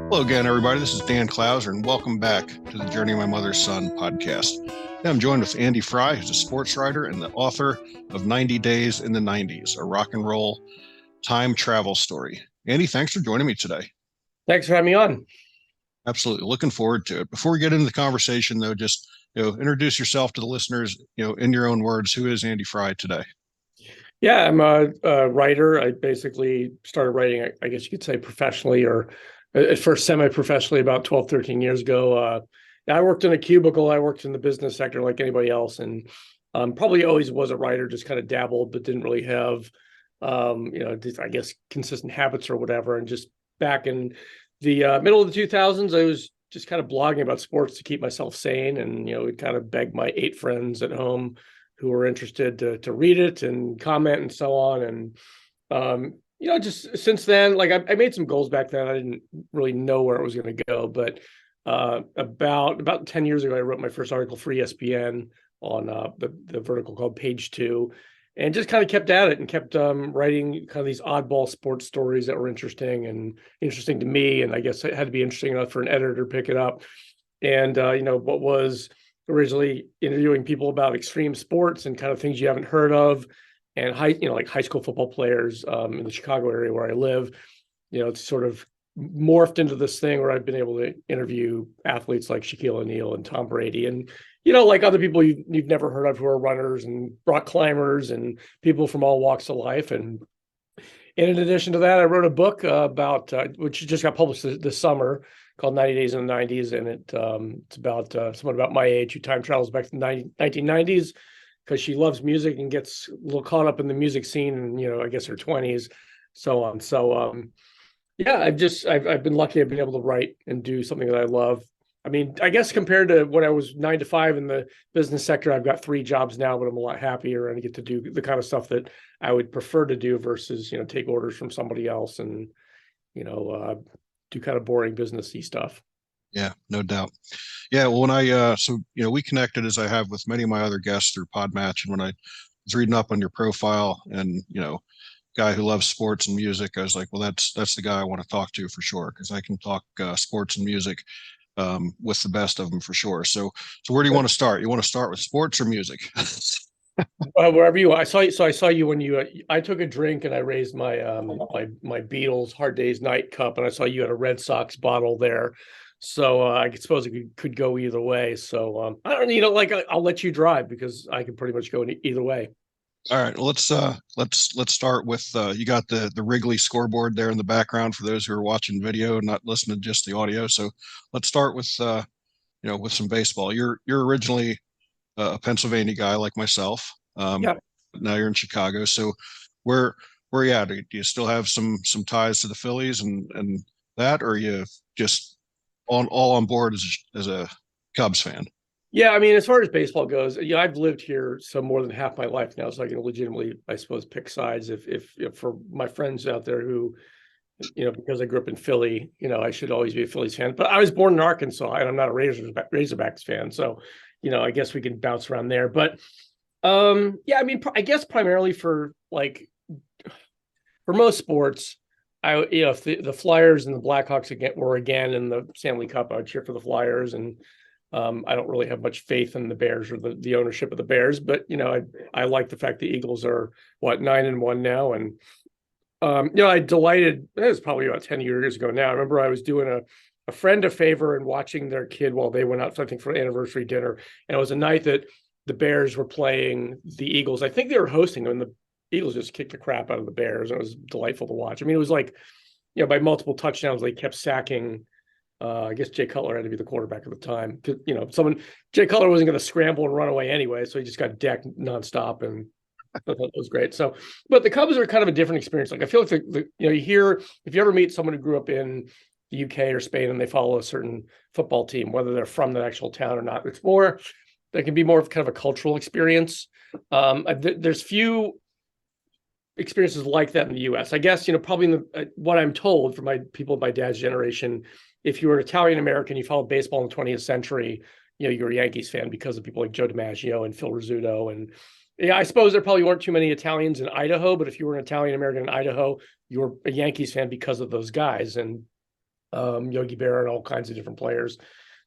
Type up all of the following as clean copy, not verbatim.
Hello again, everybody. This is Dan Clouser, and welcome back to the Journey of My Mother's Son podcast. I'm joined with Andy Frye, who's a sports writer and the author of 90 Days in the 90's, a rock and roll time travel story. Andy, thanks for joining me today. Thanks for having me on. Absolutely. Looking forward to it. Before we get into the conversation, though, just introduce yourself to the listeners, in your own words. Who is Andy Frye today? Yeah, I'm a writer. I basically started writing, I guess you could say professionally, or at first semi-professionally about 12, 13 years ago. I worked in a cubicle. I worked in the business sector like anybody else, and probably always was a writer, just kind of dabbled, but didn't really have, I guess, consistent habits or whatever. And just back in the middle of the 2000s, I was just kind of blogging about sports to keep myself sane, and would kind of beg my 8 friends at home who were interested to read it and comment and so on. And just since then, like I made some goals back then. I didn't really know where it was going to go, but about 10 years ago, I wrote my first article for ESPN on the vertical called Page Two, and just kind of kept at it and kept writing kind of these oddball sports stories that were interesting to me, and I guess it had to be interesting enough for an editor to pick it up. And what was originally interviewing people about extreme sports and kind of things you haven't heard of, and like high school football players in the Chicago area where I live. It's sort of morphed into this thing where I've been able to interview athletes like Shaquille O'Neal and Tom Brady, and like other people you've never heard of who are runners and rock climbers and people from all walks of life. And in addition to that, I wrote a book about which just got published this summer, called 90 Days in the 90's. And it's about someone about my age who time travels back to the 1990's because she loves music and gets a little caught up in the music scene in, I guess her 20s, so on. So yeah, I've been lucky. I've been able to write and do something that I love. I mean, I guess compared to when I was 9 to 5 in the business sector, I've got 3 jobs now, but I'm a lot happier and I get to do the kind of stuff that I would prefer to do versus, take orders from somebody else and, do kind of boring businessy stuff. Yeah, no doubt. Yeah, well, when we connected as I have with many of my other guests through Podmatch, and when I was reading up on your profile and, guy who loves sports and music, I was like, well, that's the guy I want to talk to for sure, because I can talk sports and music with the best of them for sure. So where do you want to start? You want to start with sports or music? Wherever you are. I saw you when I took a drink and I raised my my Beatles Hard Day's Night cup, and I saw you had a Red Sox bottle there. So I suppose it could go either way. So I don't, I'll let you drive because I can pretty much go in either way. All right, well, let's start with you got the Wrigley scoreboard there in the background for those who are watching video and not listening to just the audio. So let's start with with some baseball. You're originally a Pennsylvania guy like myself. Yeah. Now you're in Chicago. So where you at? Do you still have some ties to the Phillies and that, or are you just all on board as a Cubs fan? Yeah, I mean, as far as baseball goes, I've lived here so more than half my life now, so I can legitimately, I suppose, pick sides. If for my friends out there who, because I grew up in Philly, I should always be a Phillies fan. But I was born in Arkansas, and I'm not a Razorbacks fan, so I guess we can bounce around there. But yeah, I mean, I guess primarily for most sports, if the Flyers and the Blackhawks were again in the Stanley Cup, I would cheer for the Flyers. And I don't really have much faith in the Bears or the ownership of the Bears, but I like the fact the Eagles are 9-1 now, and I delighted. It was probably about 10 years ago now. I remember I was doing a friend a favor and watching their kid while they went out, I think, for an anniversary dinner, and it was a night that the Bears were playing the Eagles. I think they were hosting them, and the Eagles just kicked the crap out of the Bears. It was delightful to watch. I mean, it was like, by multiple touchdowns, they kept sacking. I guess Jay Cutler had to be the quarterback at the time. Jay Cutler wasn't going to scramble and run away anyway, so he just got decked nonstop, and I thought that was great. So, but the Cubs are kind of a different experience. Like I feel like you hear, if you ever meet someone who grew up in the UK or Spain and they follow a certain football team, whether they're from the actual town or not, that can be more of kind of a cultural experience. There's few experiences like that in the U.S. I guess probably what I'm told from my people of my dad's generation. If you were Italian American, you followed baseball in the 20th century, you're a Yankees fan because of people like Joe DiMaggio and Phil Rizzuto. And yeah, I suppose there probably weren't too many Italians in Idaho, but if you were an Italian American in Idaho, you were a Yankees fan because of those guys. And Yogi Berra and all kinds of different players.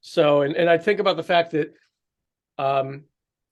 So, and I think about the fact that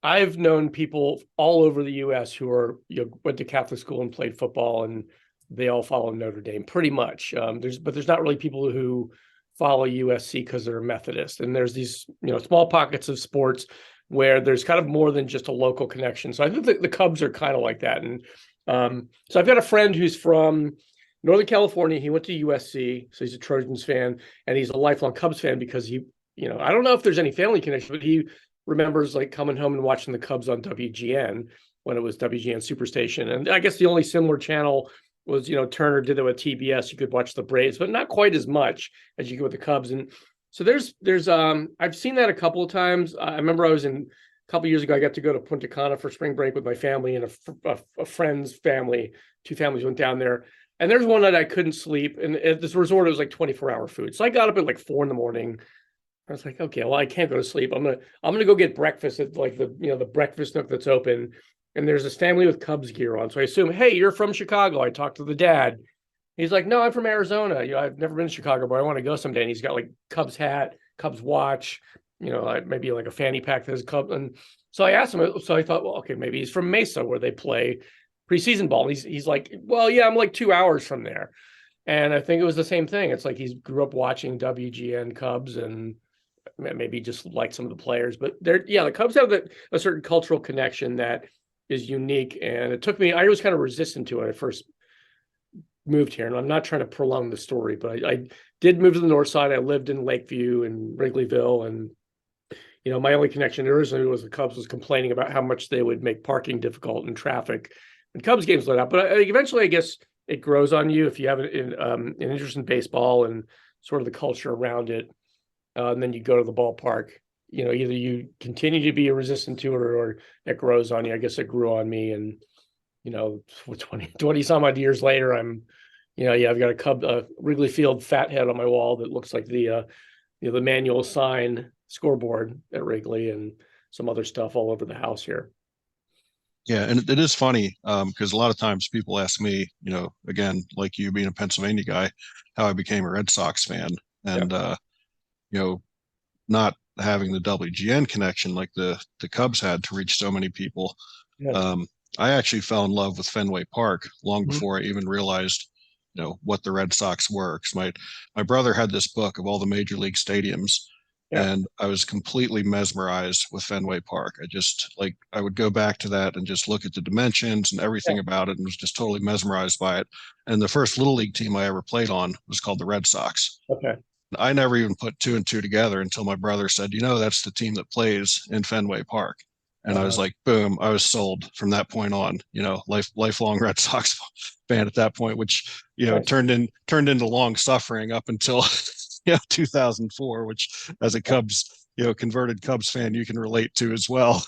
I've known people all over the U.S. who are, went to Catholic school and played football, and they all follow Notre Dame pretty much. But there's not really people who follow USC because they're Methodist. And there's these, small pockets of sports where there's kind of more than just a local connection. So I think the Cubs are kind of like that. And so I've got a friend who's from Northern California. He went to USC, so he's a Trojans fan, and he's a lifelong Cubs fan because he, I don't know if there's any family connection, but he remembers like coming home and watching the Cubs on WGN when it was WGN Superstation. And I guess the only similar channel was, Turner did it with TBS. You could watch the Braves, but not quite as much as you could with the Cubs. And so there's I've seen that a couple of times. I remember I was a couple of years ago, I got to go to Punta Cana for spring break with my family and a friend's family. Two families went down there. And there's one night I couldn't sleep. And at this resort, it was like 24-hour food. So I got up at like 4 a.m. I was like, okay, well, I can't go to sleep. I'm gonna go get breakfast at like the breakfast nook that's open. And there's this family with Cubs gear on. So I assume, hey, you're from Chicago. I talked to the dad. He's like, no, I'm from Arizona. I've never been to Chicago, but I want to go someday. And he's got like Cubs hat, Cubs watch, maybe like a fanny pack that has Cubs. And so I asked him. So I thought, well, okay, maybe he's from Mesa where they play preseason ball. And he's like, well, yeah, I'm like 2 hours from there. And I think it was the same thing. It's like he grew up watching WGN Cubs and maybe just like some of the players. But the Cubs have a certain cultural connection that is unique. And it took me, I was kind of resistant to it when I first moved here. And I'm not trying to prolong the story, but I did move to the north side. I lived in Lakeview and Wrigleyville. And, my only connection originally was the Cubs was complaining about how much they would make parking difficult and traffic when Cubs games let out. But eventually, I guess it grows on you if you have an interest in baseball and sort of the culture around it. And then you go to the ballpark. Either you continue to be resistant to it or it grows on you. I guess it grew on me. And, 20 some odd years later, I'm, I've got a Wrigley Field fat head on my wall that looks like the manual sign scoreboard at Wrigley and some other stuff all over the house here. Yeah, and it is funny because a lot of times people ask me, again, like you being a Pennsylvania guy, how I became a Red Sox fan. And, not having the WGN connection like the Cubs had to reach so many people. Yeah. I actually fell in love with Fenway Park long Mhm. before I even realized, what the Red Sox were. Because my brother had this book of all the major league stadiums, Yeah. and I was completely mesmerized with Fenway Park. I would go back to that and just look at the dimensions and everything Yeah. about it, and was just totally mesmerized by it. And the first little league team I ever played on was called the Red Sox. Okay. I never even put two and two together until my brother said, that's the team that plays in Fenway Park. And I was like, boom, I was sold from that point on, lifelong Red Sox fan at that point, which, Nice. turned into long suffering up until 2004, which as a Cubs, converted Cubs fan, you can relate to as well.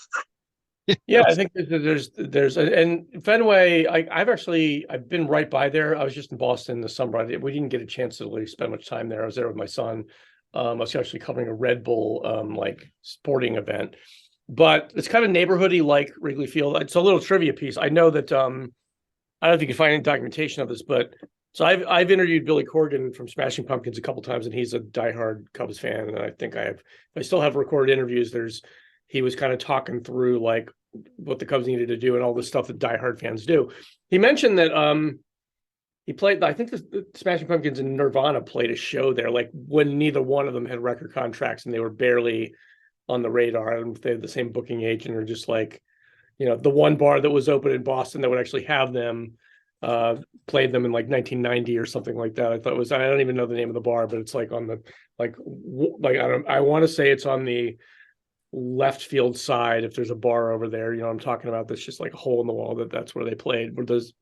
Yeah, I think there's and Fenway. I've been right by there. I was just in Boston this summer. We didn't get a chance to really spend much time there. I was there with my son. I was actually covering a Red Bull like sporting event, but it's kind of neighborhoody like Wrigley Field. It's a little trivia piece. I know that I don't know if you can find any documentation of this, but so I've interviewed Billy Corgan from Smashing Pumpkins a couple times, and he's a diehard Cubs fan. And I think I still have recorded interviews. He was kind of talking through like what the Cubs needed to do and all the stuff that diehard fans do. He mentioned that he played, I think the Smashing Pumpkins and Nirvana played a show there, like when neither one of them had record contracts and they were barely on the radar. I don't know if they had the same booking agent or just like, the one bar that was open in Boston that would actually have them played them in like 1990 or something like that. I don't even know the name of the bar, but it's like on the, I want to say it's on the left field side. If there's a bar over there, I'm talking about, that's just like a hole in the wall that's where they played, where those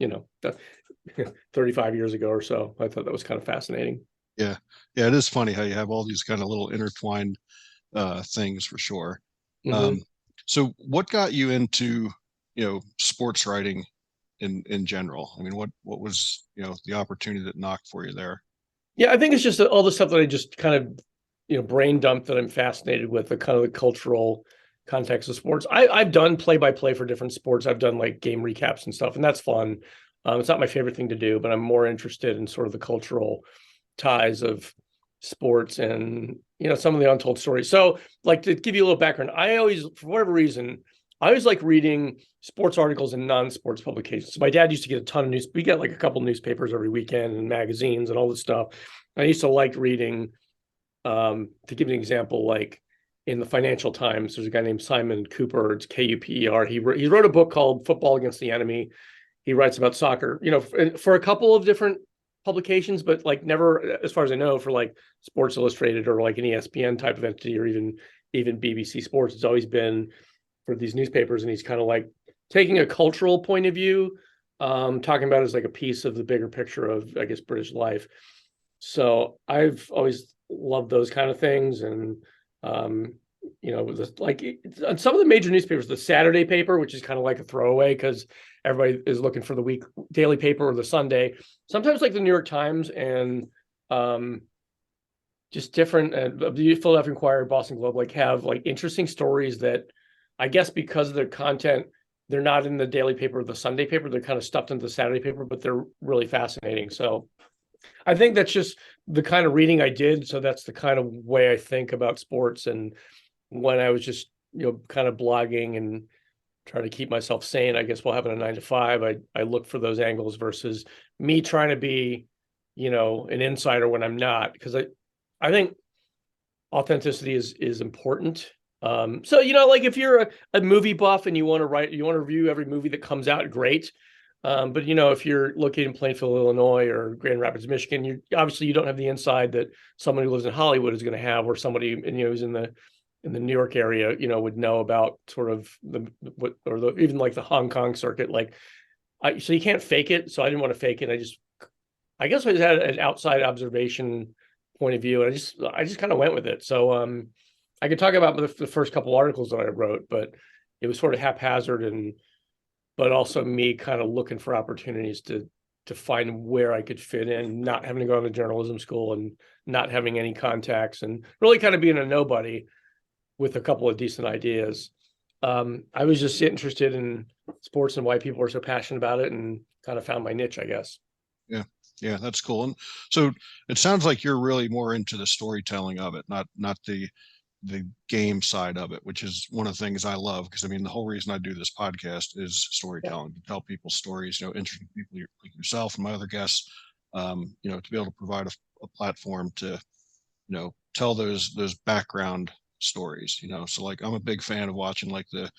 35 years ago or so. I thought that was kind of fascinating. Yeah, it is funny how you have all these kind of little intertwined things for sure. Mm-hmm. So what got you into sports writing in general? I mean, what was the opportunity that knocked for you there? Yeah, I think it's just all the stuff that I just kind of brain dump that I'm fascinated with, the kind of the cultural context of sports. I've done play-by-play for different sports. I've done like game recaps and stuff, and that's fun. It's not my favorite thing to do, but I'm more interested in sort of the cultural ties of sports and, some of the untold stories. So like to give you a little background, I always, for whatever reason, I always like reading sports articles and non-sports publications. So my dad used to get a ton of news. We get like a couple newspapers every weekend and magazines and all this stuff. I used to like reading, to give you an example, like in the Financial Times, there's a guy named Simon Cooper. It's Kuper. He wrote a book called Football Against the Enemy. He writes about soccer, for a couple of different publications, but like never, as far as I know, for like Sports Illustrated or like an ESPN type of entity, or even BBC Sports. It's always been for these newspapers, and he's kind of like taking a cultural point of view, talking about it as like a piece of the bigger picture of, I guess, British life. So I've always loved those kind of things, and like on some of the major newspapers, the Saturday paper, which is kind of like a throwaway because everybody is looking for the daily paper or the Sunday. Sometimes like the New York Times and just different, the Philadelphia Inquirer, Boston Globe, like have like interesting stories that I guess because of their content, they're not in the daily paper or the Sunday paper. They're kind of stuffed into the Saturday paper, but they're really fascinating. So I think that's just the kind of reading I did. So that's the kind of way I think about sports. And when I was just, kind of blogging and trying to keep myself sane, I guess while having a 9 to 5, I look for those angles versus me trying to be, an insider when I'm not, because I think authenticity is important. So, like if you're a movie buff and you want to review every movie that comes out, great. But if you're located in Plainfield, Illinois or Grand Rapids, Michigan, you don't have the inside that someone who lives in Hollywood is going to have, or somebody, who's in the New York area, would know about sort of even like the Hong Kong circuit. Like, so you can't fake it. So I didn't want to fake it. I guess I just had an outside observation point of view, and I just kind of went with it. So, I could talk about the first couple articles that I wrote, but it was sort of haphazard, but also me kind of looking for opportunities to find where I could fit in, not having to go to journalism school and not having any contacts, and really kind of being a nobody with a couple of decent ideas. I was just interested in sports and why people are so passionate about it, and kind of found my niche, I guess. Yeah, that's cool. And so it sounds like you're really more into the storytelling of it, not the game side of it, which is one of the things I love. Because I mean, the whole reason I do this podcast is storytelling, to tell people stories, interesting people like yourself and my other guests, to be able to provide a platform to, tell those background stories, So like, I'm a big fan of watching like the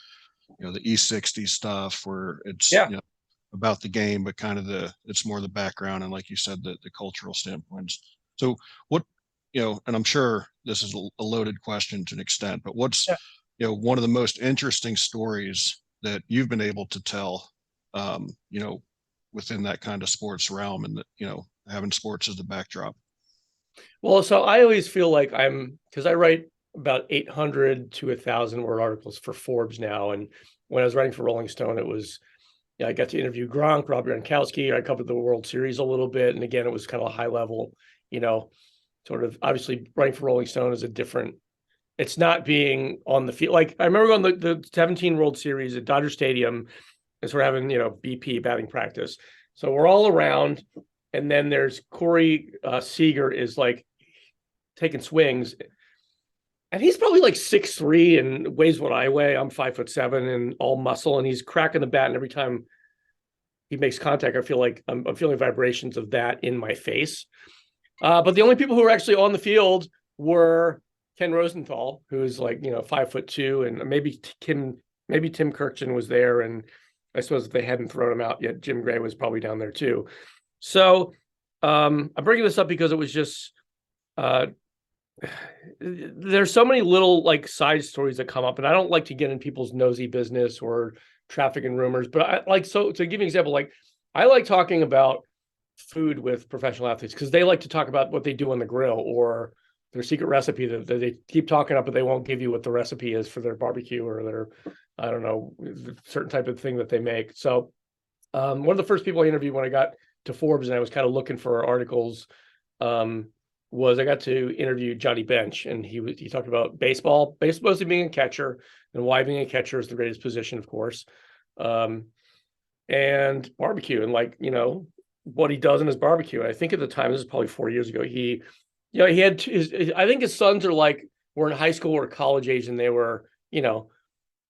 E60 stuff where it's, about the game, but kind of it's more the background. And like you said, the cultural standpoints. So what, and I'm sure this is a loaded question to an extent, but what's, one of the most interesting stories that you've been able to tell, within that kind of sports realm, and that, having sports as the backdrop? Well, so I always feel like because I write about 800 to 1,000 word articles for Forbes now. And when I was writing for Rolling Stone, it was, I got to interview Gronk, Rob Gronkowski. I covered the World Series a little bit. And again, it was kind of a high level, sort of, obviously writing for Rolling Stone is it's not being on the field. Like I remember going the 17 World Series at Dodger Stadium, and we're having, BP batting practice. So we're all around. And then there's Corey Seager is like taking swings. And he's probably like 6'3" and weighs what I weigh. I'm 5'7" and all muscle. And he's cracking the bat. And every time he makes contact, I feel like I'm feeling vibrations of that in my face. But the only people who were actually on the field were Ken Rosenthal, who's like, 5'2", and maybe Tim Kirkjian was there. And I suppose if they hadn't thrown him out yet, Jim Gray was probably down there too. So I'm bringing this up because it was just, there's so many little like side stories that come up, and I don't like to get in people's nosy business or traffic and rumors, but I like, so to give you an example, like I like talking about food with professional athletes because they like to talk about what they do on the grill or their secret recipe that they keep talking up, but they won't give you what the recipe is for their barbecue or their, I don't know, certain type of thing that they make. So one of the first people I interviewed when I got to Forbes and I was kind of looking for articles, was I got to interview Johnny Bench, and he talked about baseball mostly being a catcher and why being a catcher is the greatest position, of course, and barbecue and like, what he does in his barbecue. And I think at the time, this is probably 4 years ago, he You know, he had I think his sons were in high school or college age, and they were,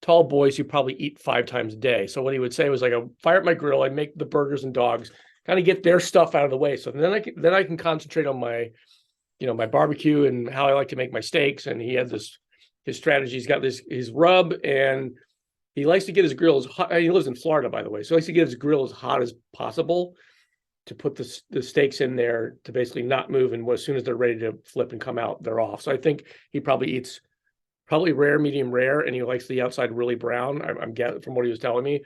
tall boys who probably eat 5 times a day. So what he would say was like, I fire up my grill, I make the burgers and dogs, kind of get their stuff out of the way. So then I can concentrate on my, my barbecue and how I like to make my steaks. And he had his strategy. He's got his rub, and he likes to get his grill as hot. He lives in Florida, by the way. So he likes to get his grill as hot as possible to put the steaks in there to basically not move. And as soon as they're ready to flip and come out, they're off. So I think he probably eats rare, medium rare, and he likes the outside really brown. I'm getting from what he was telling me.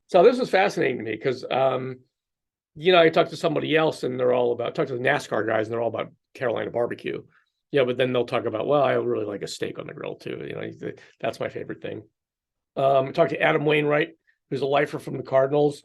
So this was fascinating to me because, I talked to somebody else and talk to the NASCAR guys and they're all about Carolina barbecue. Yeah, but then they'll talk about, well, I really like a steak on the grill too. That's my favorite thing. I talked to Adam Wainwright, who's a lifer from the Cardinals,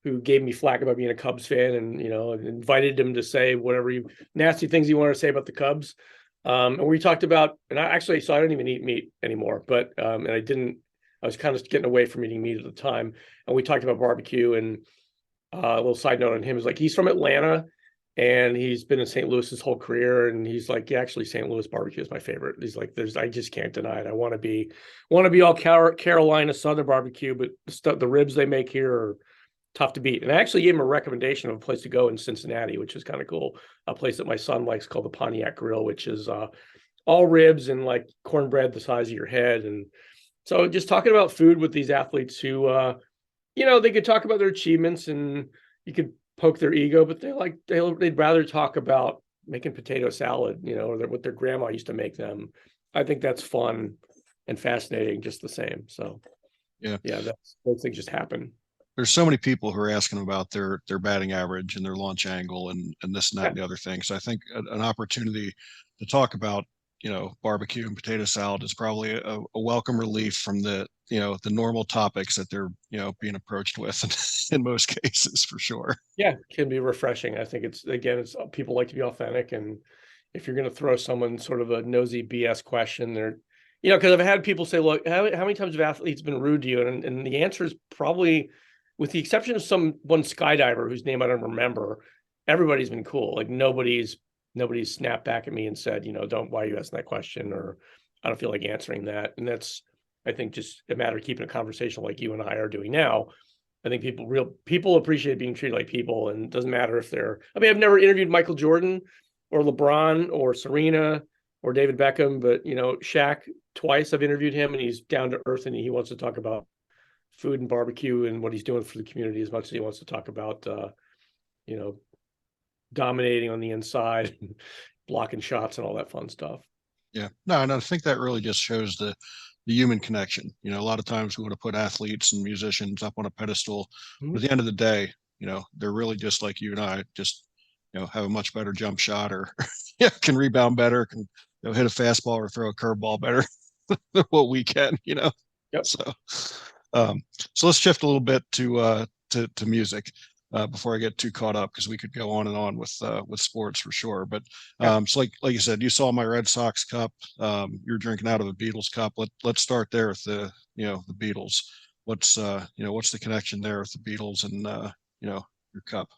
who gave me flack about being a Cubs fan, and invited him to say whatever nasty things he wanted to say about the Cubs. And we talked about, and so I don't even eat meat anymore, but and I was kind of getting away from eating meat at the time. And we talked about barbecue, and a little side note on him is like, he's from Atlanta and he's been in St. Louis his whole career. And he's like, yeah, actually St. Louis barbecue is my favorite. He's like, I just can't deny it. I want to be all Carolina Southern barbecue, but the ribs they make here are tough to beat. And I actually gave him a recommendation of a place to go in Cincinnati, which is kind of cool. A place that my son likes called the Pontiac Grill, which is all ribs and like cornbread the size of your head. And so just talking about food with these athletes who, they could talk about their achievements and you could poke their ego, but they'd rather talk about making potato salad, or what their grandma used to make them. I think that's fun and fascinating just the same. So yeah, those things just happen. There's so many people who are asking about their batting average and their launch angle and this and that and the other thing. So I think an opportunity to talk about barbecue and potato salad is probably a welcome relief from the normal topics that they're being approached with in most cases, for sure. Yeah, it can be refreshing. I think it's people like to be authentic, and if you're going to throw someone sort of a nosy BS question, they're because I've had people say, look, how many times have athletes been rude to you? And the answer is probably, with the exception of one skydiver whose name I don't remember, everybody's been cool. Like nobody's snapped back at me and said, why are you asking that question? Or I don't feel like answering that. And that's, I think, just a matter of keeping a conversation like you and I are doing now. I think people appreciate being treated like people, and it doesn't matter if I've never interviewed Michael Jordan or LeBron or Serena or David Beckham, but Shaq, twice I've interviewed him, and he's down to earth and he wants to talk about food and barbecue and what he's doing for the community as much as he wants to talk about, dominating on the inside, blocking shots and all that fun stuff. Yeah, no, and I think that really just shows the human connection. A lot of times we want to put athletes and musicians up on a pedestal, but at the end of the day, they're really just like you and I, just, have a much better jump shot, or can rebound better, can hit a fastball or throw a curveball better than what we can, Yep. So let's shift a little bit to music before I get too caught up, because we could go on and on with sports for sure. But so like you said, you saw my Red Sox cup. You're drinking out of a Beatles cup. Let's start there with the Beatles. What's the connection there with the Beatles and your cup?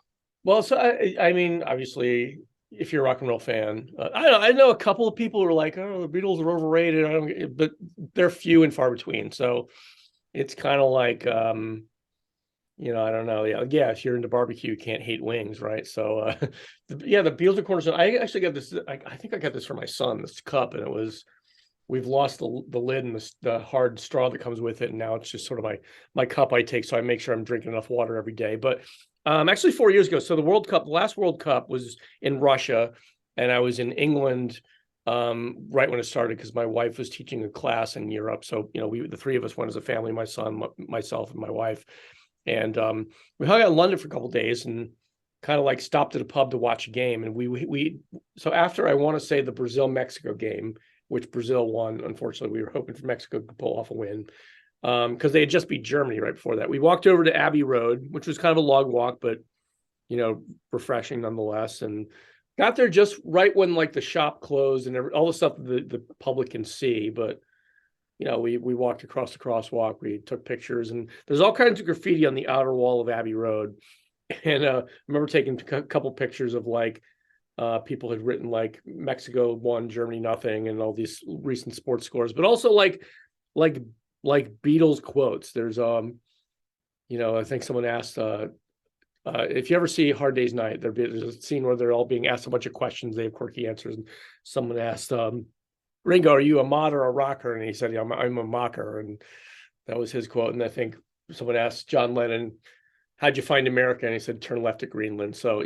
Well, so I mean, obviously, if you're a rock and roll fan, I know a couple of people who are like, oh, the Beatles are overrated. But they're few and far between. So it's kind of like, I don't know. Yeah. If you're into barbecue, you can't hate wings, right? So, the Beatles are cornerstone. I actually got this. I think I got this for my son, this cup, and we've lost the lid and the hard straw that comes with it, and now it's just sort of my cup I take, so I make sure I'm drinking enough water every day. But actually 4 years ago, so the last World Cup was in Russia, and I was in England right when it started, because my wife was teaching a class in Europe. So the three of us went as a family: my son, myself, and my wife. And we hung out in London for a couple of days and kind of like stopped at a pub to watch a game. And so after, I want to say, the Brazil-Mexico game, which Brazil won, unfortunately, we were hoping for Mexico to pull off a win, because they had just beat Germany right before that. We walked over to Abbey Road, which was kind of a log walk, but refreshing nonetheless, and got there just right when like the shop closed and all the stuff the public can see. But we walked across the crosswalk, we took pictures, and there's all kinds of graffiti on the outer wall of Abbey Road. And I remember taking a couple pictures of like People had written like Mexico won, Germany nothing, and all these recent sports scores, but also like Beatles quotes. There's I think someone asked if you ever see Hard Day's Night, there's a scene where they're all being asked a bunch of questions. They have quirky answers, and someone asked Ringo, "Are you a mod or a rocker?" And he said, "Yeah, I'm a mocker," and that was his quote. And I think someone asked John Lennon, "How'd you find America?" And he said, "Turn left at Greenland." So,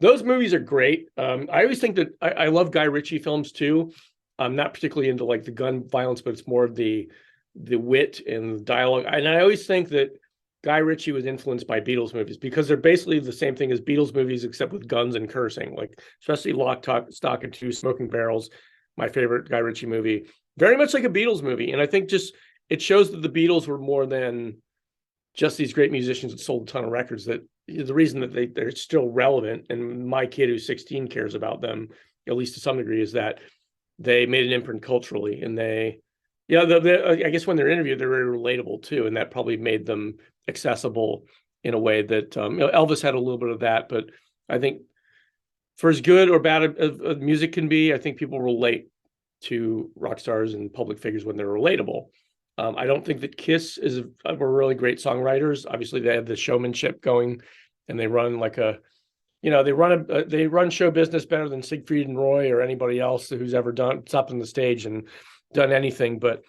those movies are great. I always think that I love Guy Ritchie films too. I'm not particularly into like the gun violence, but it's more the wit and the dialogue. And I always think that Guy Ritchie was influenced by Beatles movies because they're basically the same thing as Beatles movies, except with guns and cursing, like especially Lock, Stock, and Two Smoking Barrels, my favorite Guy Ritchie movie, very much like a Beatles movie. And I think just it shows that the Beatles were more than just these great musicians that sold a ton of records. That the reason that they're still relevant, and my kid who's 16 cares about them, at least to some degree, is that they made an imprint culturally, and they, I guess when they're interviewed, they're very relatable too, and that probably made them accessible in a way that Elvis had a little bit of that. But I think for as good or bad as music can be, I think people relate to rock stars and public figures when they're relatable. I don't think that Kiss were really great songwriters. Obviously, they have the showmanship going, and they run like they run show business better than Siegfried and Roy or anybody else who's ever stopped on the stage and done anything. But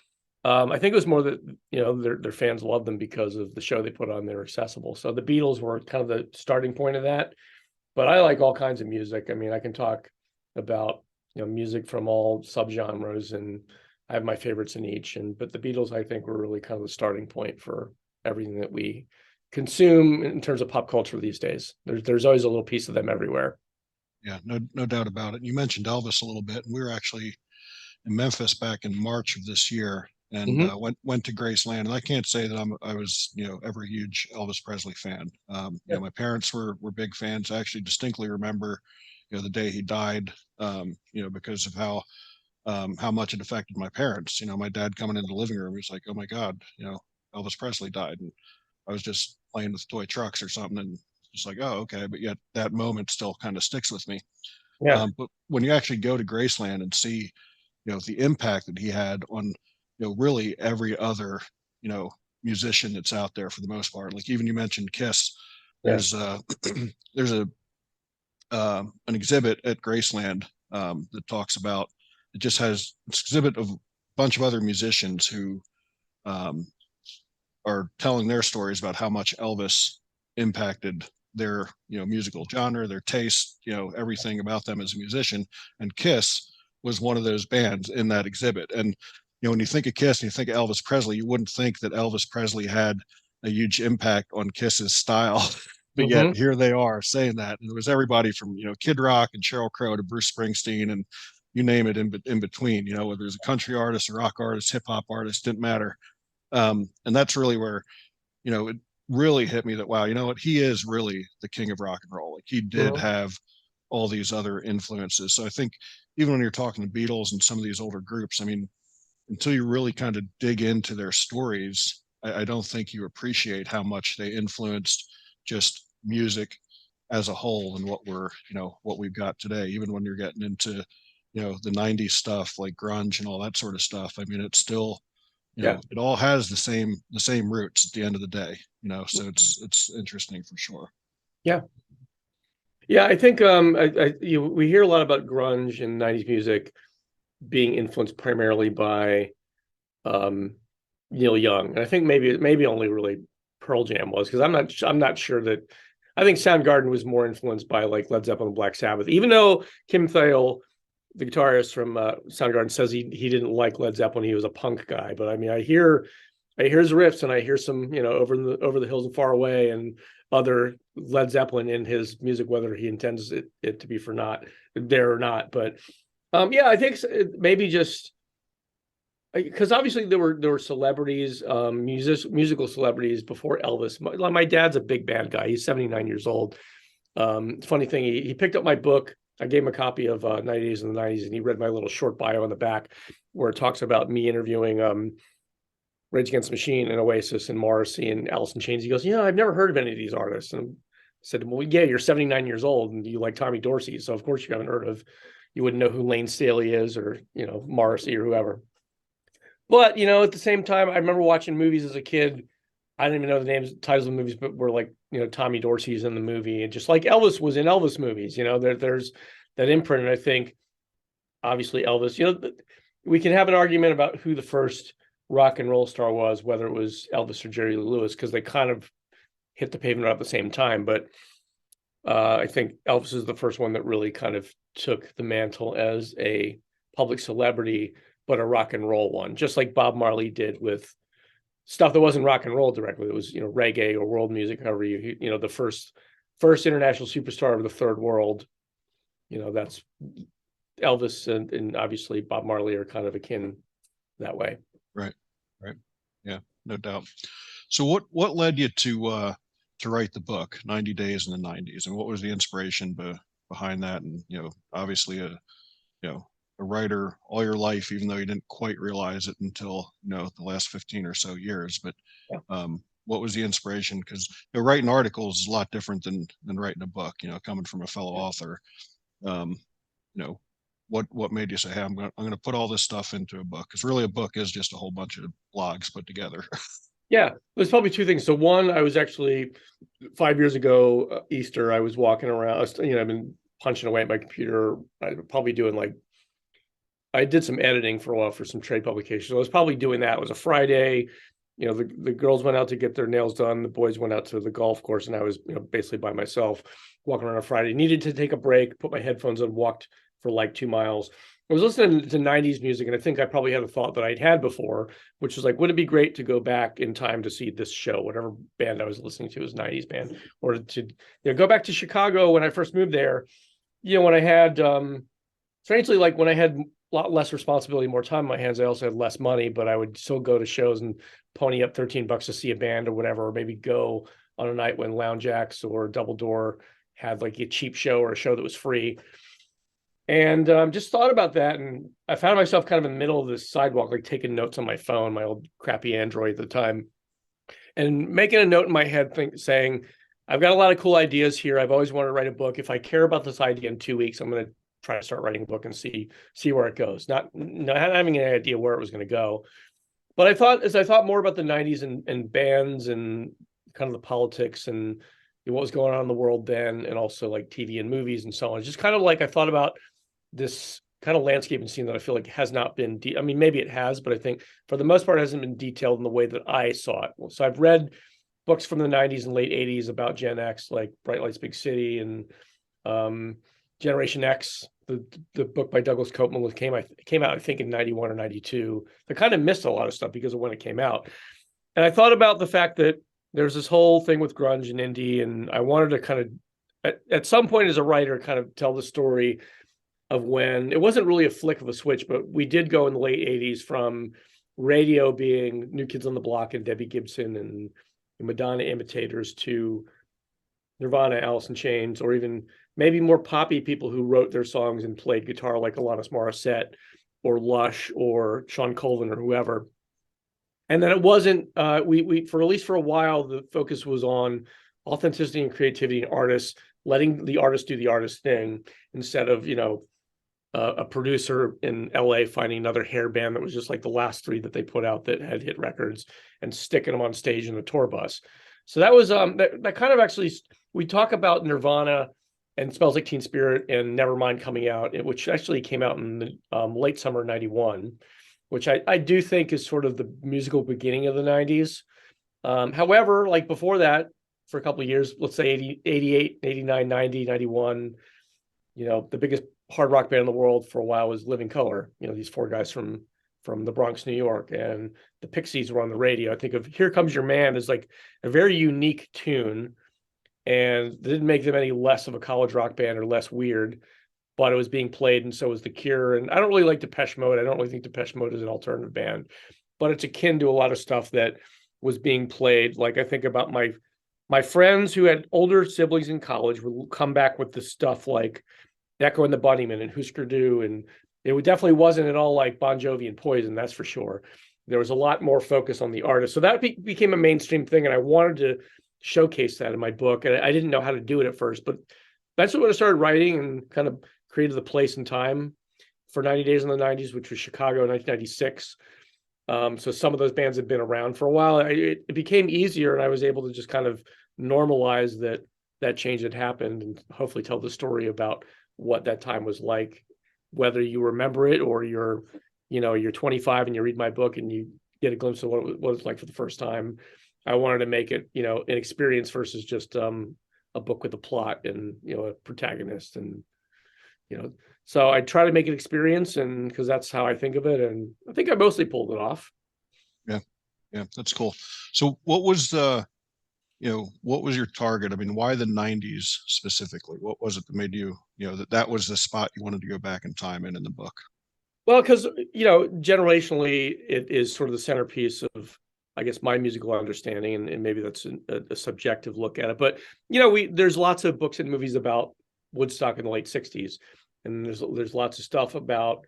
I think it was more that their fans loved them because of the show they put on. They were accessible. So the Beatles were kind of the starting point of that. But I like all kinds of music. I mean, I can talk about music from all subgenres, and I have my favorites in each. But the Beatles, I think, were really kind of the starting point for everything that we consume in terms of pop culture these days. There's always a little piece of them everywhere. Yeah, no doubt about it. You mentioned Elvis a little bit, and we were actually in Memphis back in March of this year, and went to Graceland. And I can't say that I was ever a huge Elvis Presley fan. My parents were big fans. I actually distinctly remember the day he died, because of how much it affected my parents. My dad coming into the living room, he was like, "Oh my God, Elvis Presley died," and I was just playing with toy trucks or something, and just like, "Oh, okay," but yet that moment still kind of sticks with me. Yeah. But when you actually go to Graceland and see the impact that he had on really every other musician that's out there for the most part, like even you mentioned Kiss. There's there's an exhibit at Graceland that talks about, it just has an exhibit of a bunch of other musicians who are telling their stories about how much Elvis impacted their musical genre, their taste, everything about them as a musician. And Kiss was one of those bands in that exhibit. And when you think of Kiss and you think of Elvis Presley, you wouldn't think that Elvis Presley had a huge impact on Kiss's style. But yet here they are saying that. And it was everybody from Kid Rock and Sheryl Crow to Bruce Springsteen and you name it in between. Whether it's a country artist, a rock artist, hip hop artist, didn't matter. And that's really where it really hit me that, wow, you know what, he is really the king of rock and roll. Like he did have all these other influences. So I think even when you're talking to Beatles and some of these older groups, I mean, until you really kind of dig into their stories, I don't think you appreciate how much they influenced just music as a whole and what we've got today. Even when you're getting into the 90s stuff like grunge and all that sort of stuff, I mean, it's still it all has the same roots at the end of the day. So it's interesting for sure. I think we hear a lot about grunge and 90s music being influenced primarily by Neil Young, and I think maybe only really Pearl Jam was, because I'm not sure that. I think Soundgarden was more influenced by like Led Zeppelin and Black Sabbath, even though Kim Thayil, the guitarist from Soundgarden, says he didn't like Led Zeppelin, he was a punk guy. But I mean, I hear his riffs, and I hear some over the hills and far away and other Led Zeppelin in his music, whether he intends it to be for not there or not. But I think maybe just because obviously there were celebrities, musical celebrities before Elvis. My dad's a big band guy. He's 79 years old. Funny thing, he picked up my book. I gave him a copy of 90's in the 90's, and he read my little short bio on the back where it talks about me interviewing Rage Against the Machine and Oasis and Morrissey and Alice in Chains. He goes, I've never heard of any of these artists. And said, well, yeah, you're 79 years old and you like Tommy Dorsey. So of course you haven't heard of, you wouldn't know who Lane Staley is, or, Morrissey or whoever. But, at the same time, I remember watching movies as a kid. I didn't even know the names, titles of the movies, but were like, Tommy Dorsey's in the movie. And just like Elvis was in Elvis movies, there's that imprint. And I think obviously Elvis, we can have an argument about who the first rock and roll star was, whether it was Elvis or Jerry Lee Lewis, because they kind of hit the pavement at the same time. But I think Elvis is the first one that really kind of took the mantle as a public celebrity, but a rock and roll one, just like Bob Marley did with stuff that wasn't rock and roll directly. It was, reggae or world music, however the first international superstar of the third world. That's Elvis and obviously Bob Marley are kind of akin that way. Right. Yeah, no doubt. So what led you to write the book 90 Days in the 90s, and what was the inspiration behind that? And obviously a writer all your life, even though you didn't quite realize it until the last 15 or so years. But yeah. What was the inspiration? Because writing articles is a lot different than writing a book. Coming from a fellow author, what made you say, hey, I'm going to put all this stuff into a book? Because really a book is just a whole bunch of blogs put together. Yeah, there's probably two things. So one, I was actually 5 years ago, Easter, I was walking around, I've been punching away at my computer. I'm probably doing I did some editing for a while for some trade publications. So I was probably doing that. It was a Friday. The girls went out to get their nails done. The boys went out to the golf course, and I was, basically by myself walking around on Friday. Needed to take a break, put my headphones on, walked for like 2 miles. I was listening to 90s music, and I think I probably had a thought that I'd had before, which was like, would it be great to go back in time to see this show, whatever band I was listening to was 90s band, or to go back to Chicago when I first moved there, when I had, strangely, like when I had a lot less responsibility, more time on my hands, I also had less money, but I would still go to shows and pony up $13 to see a band or whatever, or maybe go on a night when Lounge Acts or Double Door had like a cheap show or a show that was free. And just thought about that, and I found myself kind of in the middle of this sidewalk, like taking notes on my phone, my old crappy Android at the time, and making a note in my head saying, I've got a lot of cool ideas here. I've always wanted to write a book. If I care about this idea in 2 weeks, I'm going to try to start writing a book and see where it goes. Not having any idea where it was going to go. But as I thought more about the 90s and bands and kind of the politics and what was going on in the world then, and also like TV and movies and so on, just kind of like I thought about this kind of landscape and scene that I feel like has not been, I mean, maybe it has, but I think for the most part, it hasn't been detailed in the way that I saw it. So I've read books from the 90s and late 80s about Gen X, like Bright Lights, Big City, and Generation X, the book by Douglas Copeland came out, I think, in 91 or 92. That kind of missed a lot of stuff because of when it came out. And I thought about the fact that there's this whole thing with grunge and indie, and I wanted to kind of, at some point as a writer, kind of tell the story of when it wasn't really a flick of a switch, but we did go in the late 80s from radio being New Kids on the Block and Debbie Gibson and Madonna imitators to Nirvana, Alice in Chains, or even maybe more poppy people who wrote their songs and played guitar like Alanis Morissette or Lush or Sean Colvin or whoever. And then it wasn't, we for at least for a while, the focus was on authenticity and creativity and artists, letting the artist do the artist thing instead of, a producer in LA finding another hair band that was just like the last three that they put out that had hit records and sticking them on stage in a tour bus. So that was, that kind of actually, we talk about Nirvana and Smells Like Teen Spirit and Nevermind coming out, which actually came out in the late summer 91, which I do think is sort of the musical beginning of the 90s. However, like before that, for a couple of years, let's say 80, 88, 89, 90, 91, the biggest hard rock band in the world for a while was Living Colour. These four guys from the Bronx, New York, and the Pixies were on the radio. I think of Here Comes Your Man as like a very unique tune, and it didn't make them any less of a college rock band or less weird, but it was being played, and so was The Cure. And I don't really like Depeche Mode. I don't really think Depeche Mode is an alternative band, but it's akin to a lot of stuff that was being played. Like I think about my friends who had older siblings in college would come back with this stuff like Echo and the Bunnymen and Husker Du, and it definitely wasn't at all like Bon Jovi and Poison, that's for sure. There was a lot more focus on the artist. So that became a mainstream thing, and I wanted to showcase that in my book. And I didn't know how to do it at first, but that's when I started writing and kind of created the place and time for 90 Days in the 90s, which was Chicago in 1996. So some of those bands had been around for a while. It became easier, and I was able to just kind of normalize that change had happened, and hopefully tell the story about what that time was like, whether you remember it or you're 25 and you read my book and you get a glimpse of what it was like for the first time. I wanted to make it, an experience versus just a book with a plot and a protagonist, and so I try to make an experience, and because that's how I think of it, and I think I mostly pulled it off. Yeah, that's cool. So what was what was your target? I mean, why the 90s specifically? What was it that made you, that was the spot you wanted to go back in time in the book? Well, because generationally, it is sort of the centerpiece of, I guess, my musical understanding, and maybe that's a subjective look at it. But there's lots of books and movies about Woodstock in the late '60s, and there's lots of stuff about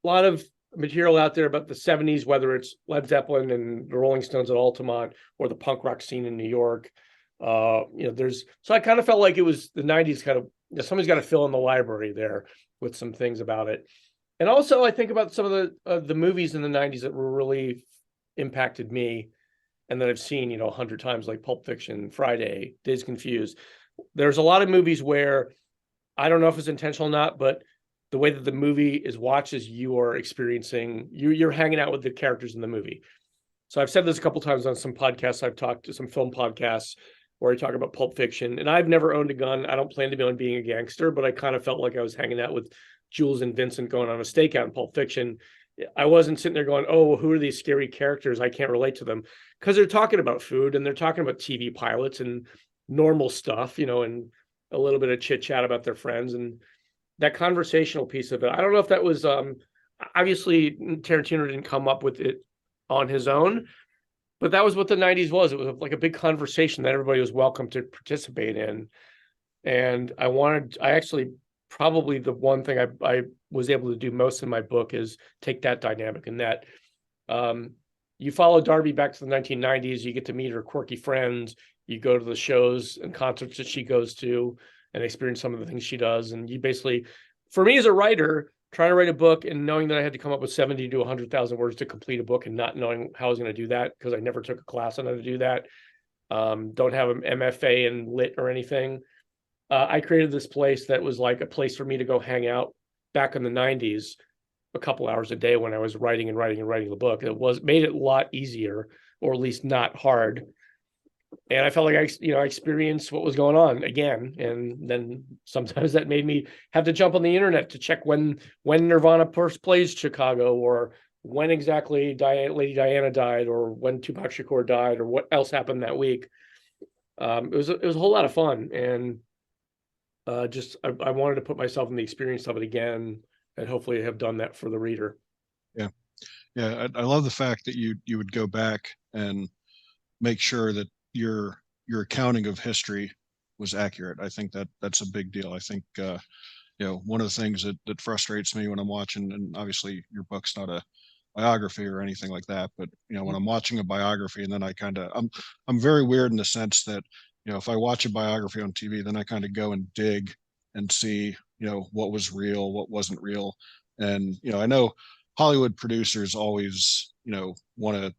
a lot of material out there about the '70s, whether it's Led Zeppelin and the Rolling Stones at Altamont or the punk rock scene in New York. So I kind of felt like it was the '90s. Kind of, somebody's got to fill in the library there with some things about it. And also, I think about some of the movies in the '90s that were really impacted me, and that I've seen 100 times, like Pulp Fiction, Friday, Days Confused. There's a lot of movies where I don't know if it's intentional or not, but the way that the movie is watched is you are experiencing, you're hanging out with the characters in the movie. So I've said this a couple of times on some podcasts. I've talked to some film podcasts where I talk about Pulp Fiction, and I've never owned a gun. I don't plan to be on being a gangster, but I kind of felt like I was hanging out with Jules and Vincent going on a stakeout in Pulp Fiction. I wasn't sitting there going, oh, who are these scary characters? I can't relate to them, because they're talking about food and they're talking about TV pilots and normal stuff, and a little bit of chit chat about their friends, and that conversational piece of it. I don't know if that was obviously Tarantino didn't come up with it on his own, but that was what the '90s was. It was like a big conversation that everybody was welcome to participate in. And I actually, probably the one thing I was able to do most in my book is take that dynamic, and that you follow Darby back to the 1990s. You get to meet her quirky friends. You go to the shows and concerts that she goes to and experience some of the things she does. And you basically, for me as a writer, trying to write a book and knowing that I had to come up with 70 to 100,000 words to complete a book, and not knowing how I was going to do that because I never took a class on how to do that. Don't have an MFA in lit or anything. I created this place that was like a place for me to go hang out back in the '90s, a couple hours a day when I was writing the book. It made it a lot easier, or at least not hard. And I felt like I experienced what was going on again. And then sometimes that made me have to jump on the internet to check when Nirvana first plays Chicago, or when exactly Lady Diana died, or when Tupac Shakur died, or what else happened that week. It was a whole lot of fun, and I wanted to put myself in the experience of it again, and hopefully have done that for the reader. Yeah, I love the fact that you would go back and make sure that your accounting of history was accurate. I think that's a big deal. I think one of the things that frustrates me when I'm watching, and obviously your book's not a biography or anything like that, but when I'm watching a biography, and then I'm very weird in the sense that if I watch a biography on TV, then I kind of go and dig and see what was real, what wasn't real. And I know Hollywood producers always want to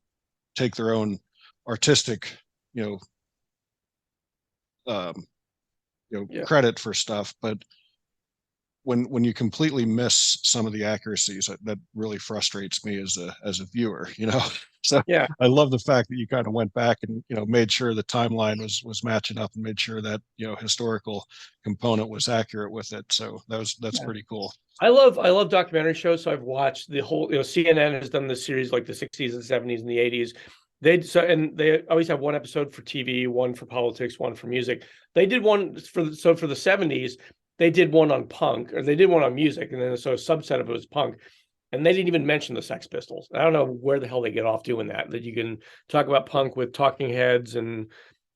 take their own artistic credit for stuff, but when you completely miss some of the accuracies, that really frustrates me as a viewer. So Yeah, I love the fact that you kind of went back and made sure the timeline was matching up, and made sure that historical component was accurate with it. So that's pretty cool. I love documentary shows. So I've watched the whole, CNN has done this series like the '60s and '70s and the '80s. They always have one episode for TV, one for politics, one for music. They did one for the '70s. They did one on punk, or they did one on music, and then a subset of it was punk. And they didn't even mention the Sex Pistols. I don't know where the hell they get off doing that. That you can talk about punk with Talking Heads and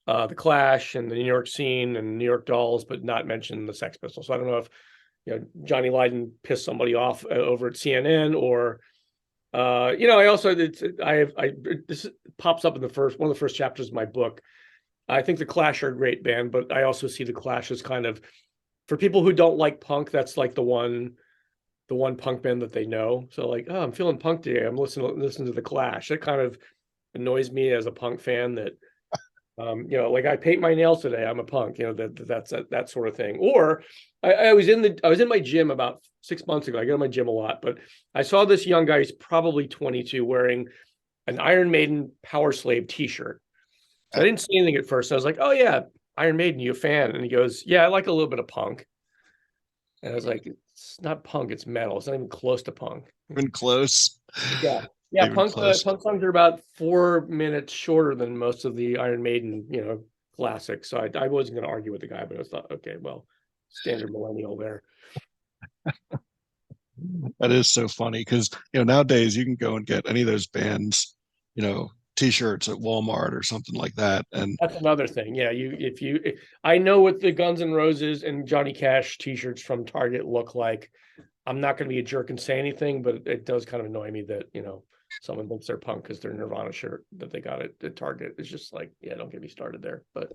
the Clash and the New York scene and New York Dolls, but not mention the Sex Pistols. So I don't know if Johnny Lydon pissed somebody off over at CNN, or I also this pops up in one of the first chapters of my book. I think the Clash are a great band, but I also see the Clash as kind of, for people who don't like punk, that's like the one punk band that they know. So like, oh, I'm feeling punk today. I'm listening to the Clash. That kind of annoys me as a punk fan that like I paint my nails today. I'm a punk, that's that sort of thing. Or I was in my gym about 6 months ago. I go to my gym a lot, but I saw this young guy, he's probably 22, wearing an Iron Maiden Power Slave t-shirt. So I didn't say anything at first. I was like, oh yeah, Iron Maiden, you a fan? And he goes, yeah, I like a little bit of punk. And I was like, it's not punk, it's metal. It's not even close to punk. Even close. Yeah. Yeah, Even punk close. punk songs are about 4 minutes shorter than most of the Iron Maiden, classics. So I wasn't going to argue with the guy, but I thought, okay, well, standard millennial there. That is so funny because nowadays you can go and get any of those bands, t-shirts at Walmart or something like that. And That's another thing. Yeah, I know what the Guns N' Roses and Johnny Cash t-shirts from Target look like. I'm not going to be a jerk and say anything, but it does kind of annoy me that, someone thinks they're punk because their Nirvana shirt that they got at Target is just like, yeah, don't get me started there. But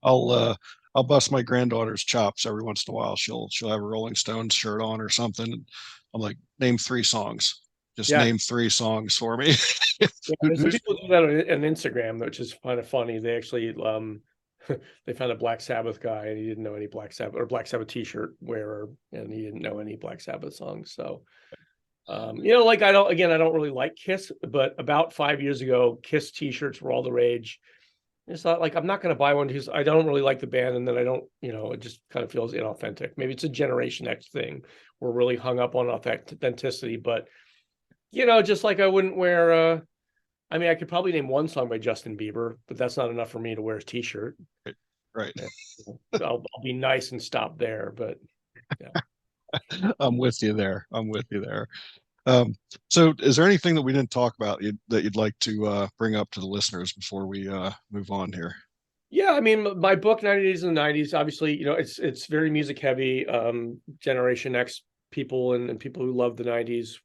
I'll bust my granddaughter's chops every once in a while. She'll have a Rolling Stones shirt on or something. And I'm like, name 3 songs. Just yeah, name 3 songs for me. yeah, there's some people do that on Instagram, which is kind of funny. They actually they found a Black Sabbath guy and he didn't know any Black Sabbath t-shirt wearer, and he didn't know any Black Sabbath songs. So like I don't really like Kiss, but about 5 years ago, Kiss t-shirts were all the rage. It's not like I'm not going to buy one because I don't really like the band, and then I don't, it just kind of feels inauthentic. Maybe it's a Generation X thing. We're really hung up on authenticity, but just like I wouldn't wear. I could probably name one song by Justin Bieber, but that's not enough for me to wear his t-shirt. Right. I'll be nice and stop there, but yeah. I'm with you there. Um, so is there anything that we didn't talk about that you'd like to bring up to the listeners before we move on here? Yeah, my book 90 Days in the 90s, obviously, it's very music heavy. Generation X people and people who love the 90s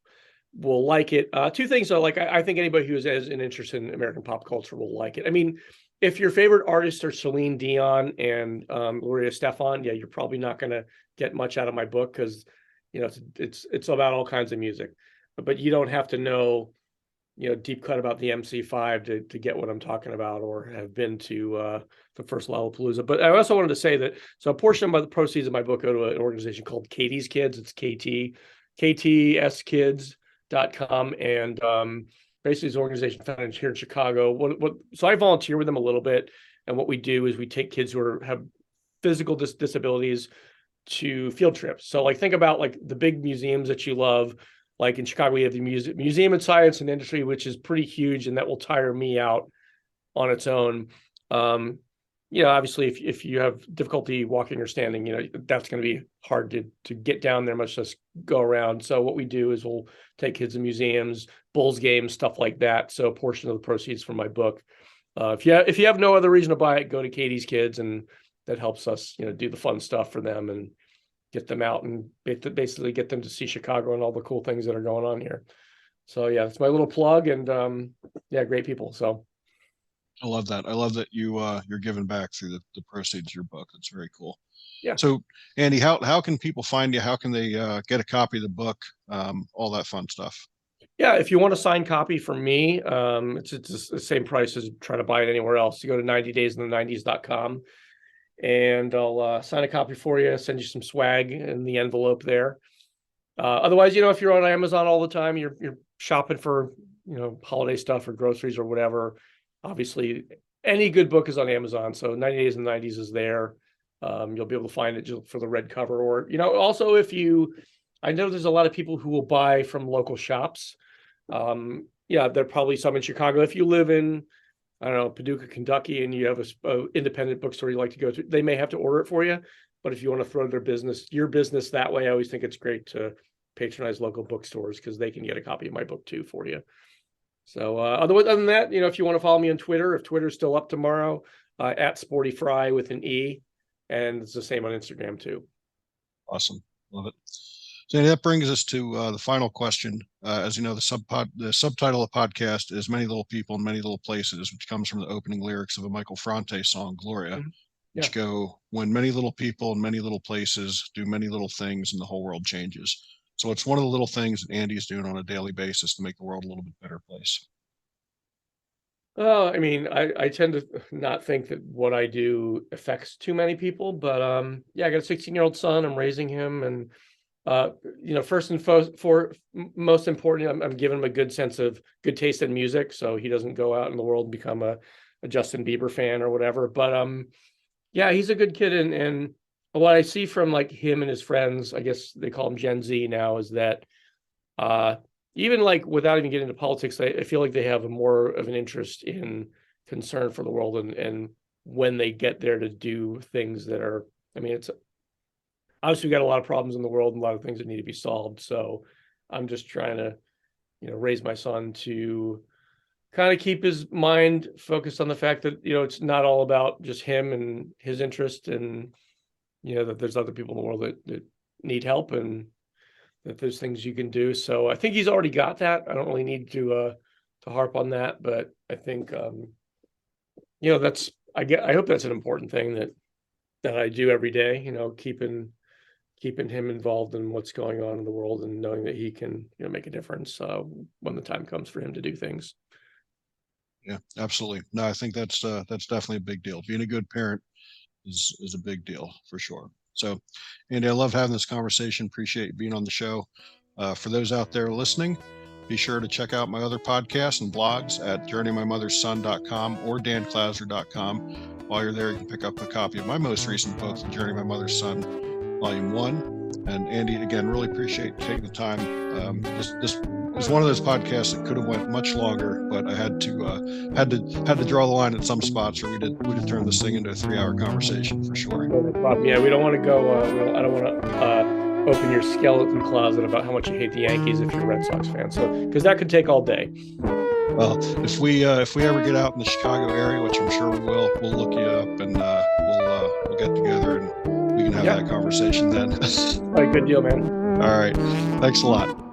will like it. Two things though, like I think anybody who is as an interest in American pop culture will like it. If your favorite artists are Celine Dion and Gloria Estefan, yeah, you're probably not going to get much out of my book because it's about all kinds of music, but you don't have to know deep cut about the MC5 to get what I'm talking about, or have been to the first Lollapalooza. But I also wanted to say that a portion of the proceeds of my book go to an organization called Katie's Kids. It's KTSkids.com, and basically it's an organization founded here in Chicago. So I volunteer with them a little bit, and what we do is we take kids who have physical disabilities to field trips. So like think about like the big museums that you love. Like in Chicago, we have the Museum of Science and Industry, which is pretty huge, and that will tire me out on its own. Obviously, if you have difficulty walking or standing, that's going to be hard to get down there, much less go around. So what we do is we'll take kids to museums, Bulls games, stuff like that. So a portion of the proceeds from my book. If you have no other reason to buy it, go to Katie's Kids, and that helps us, do the fun stuff for them and get them out and basically get them to see Chicago and all the cool things that are going on here. So yeah, it's my little plug, and great people. So I love that. I love that you're giving back through the proceeds of your book. That's very cool. Yeah. So Andy, how can people find you? How can they get a copy of the book? All that fun stuff. Yeah, if you want a signed copy from me, it's the same price as trying to buy it anywhere else. You go to 90daysin90s.com. And I'll sign a copy for you, send you some swag in the envelope there. Otherwise, if you're on Amazon all the time, you're shopping for, holiday stuff or groceries or whatever. Obviously, any good book is on Amazon. So 90 Days in the 90s is there. You'll be able to find it just for the red cover. Or, also I know there's a lot of people who will buy from local shops. There are probably some in Chicago. If you live in, I don't know, Paducah, Kentucky, and you have a independent bookstore you like to go to, they may have to order it for you. But if you want to throw your business that way, I always think it's great to patronize local bookstores because they can get a copy of my book too for you. So other than that, if you want to follow me on Twitter, if Twitter's still up tomorrow, at Sporty Frye with an E, and it's the same on Instagram too. Awesome. Love it. So that brings us to the final question. As you know, the subtitle of the podcast is "Many Little People in Many Little Places," which comes from the opening lyrics of a Michael Franti song, "Gloria," which go, "When many little people in many little places do many little things, and the whole world changes." So it's one of the little things that Andy's doing on a daily basis to make the world a little bit better place. Well, I mean, I tend to not think that what I do affects too many people, but yeah, I got a 16-year-old son. I'm raising him, and first and most important, I'm giving him a good sense of good taste in music, so he doesn't go out in the world and become a Justin Bieber fan or whatever. But yeah, he's a good kid, and what I see from like him and his friends, I guess they call him Gen Z now, is that uh, even like without even getting into politics, I feel like they have a more of an interest in concern for the world, and when they get there to do things that are, I mean, it's obviously we got a lot of problems in the world and a lot of things that need to be solved. So I'm just trying to, raise my son to kind of keep his mind focused on the fact that, it's not all about just him and his interest, and, that there's other people in the world that need help, and that there's things you can do. So I think he's already got that. I don't really need to harp on that, but I think, that's, I hope that's an important thing that I do every day, keeping him involved in what's going on in the world, and knowing that he can, make a difference when the time comes for him to do things. Yeah, absolutely. No, I think that's definitely a big deal. Being a good parent is a big deal for sure. So, Andy, I love having this conversation. Appreciate you being on the show. For those out there listening, be sure to check out my other podcasts and blogs at journeymymotherson.com or danclouser.com. While you're there, you can pick up a copy of my most recent book, The Journey of My Mother's Son, Volume 1. And Andy, again, really appreciate taking the time. This was one of those podcasts that could have went much longer, but I had to draw the line at some spots, or we'd have turned this thing into a 3-hour conversation for sure. No problem. Yeah, we don't want to go. I don't want to open your skeleton closet about how much you hate the Yankees if you're a Red Sox fan. So, because that could take all day. Well, if we ever get out in the Chicago area, which I'm sure we will, we'll look you up, and we'll get together and we can have that conversation then. All right, good deal, man. All right, thanks a lot.